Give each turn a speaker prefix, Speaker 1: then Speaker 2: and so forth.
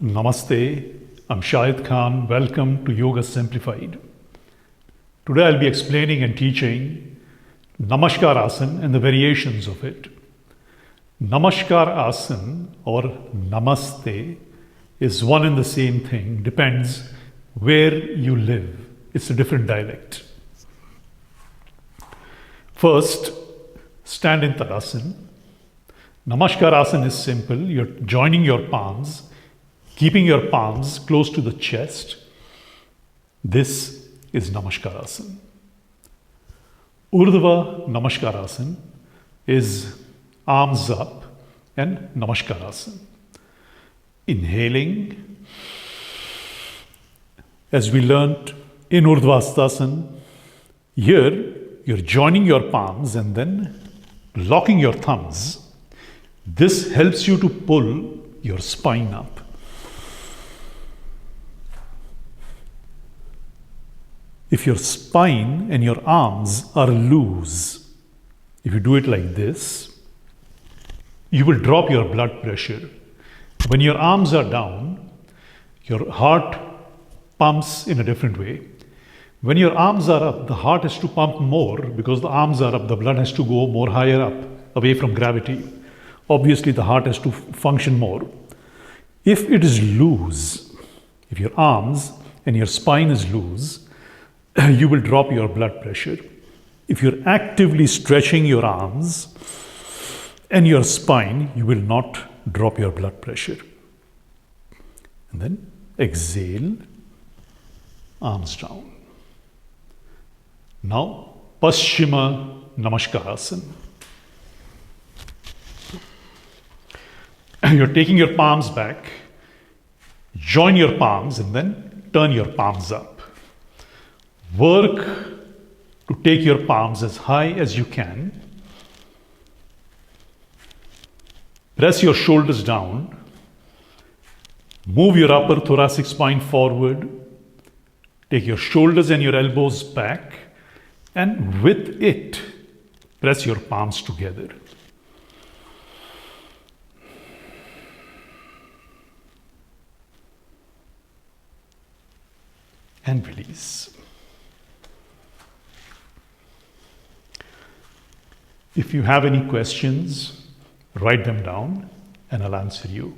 Speaker 1: Namaste, I'm Shahid Khan. Welcome to Yoga Simplified. Today I'll be explaining and teaching Namaskarasana and the variations of it. Namaskarasana or Namaste is one and the same thing, depends where you live. It's a different dialect. First, stand in Tadasana. Namaskarasana is simple. You're joining your palms, keeping your palms close to the chest. This is Namaskarasana. Urdhva Namaskarasana is arms up and Namaskarasana. Inhaling, as we learnt in Vrksasana, here you're joining your palms and then locking your thumbs. This helps you to pull your spine up. If your spine and your arms are loose, if you do it like this, you will drop your blood pressure. When your arms are down, your heart pumps in a different way. When your arms are up, the heart has to pump more because the arms are up, the blood has to go more higher up, away from gravity. Obviously, the heart has to function more. If it is loose, if your arms and your spine is loose, you will drop your blood pressure. If you're actively stretching your arms and your spine, you will not drop your blood pressure. And then exhale, arms down. Now, Paschima Namsakarasana. You're taking your palms back, join your palms and then turn your palms up. Work to take your palms as high as you can. Press your shoulders down. Move your upper thoracic spine forward. Take your shoulders and your elbows back. And with it, press your palms together. And release. If you have any questions, write them down and I'll answer you.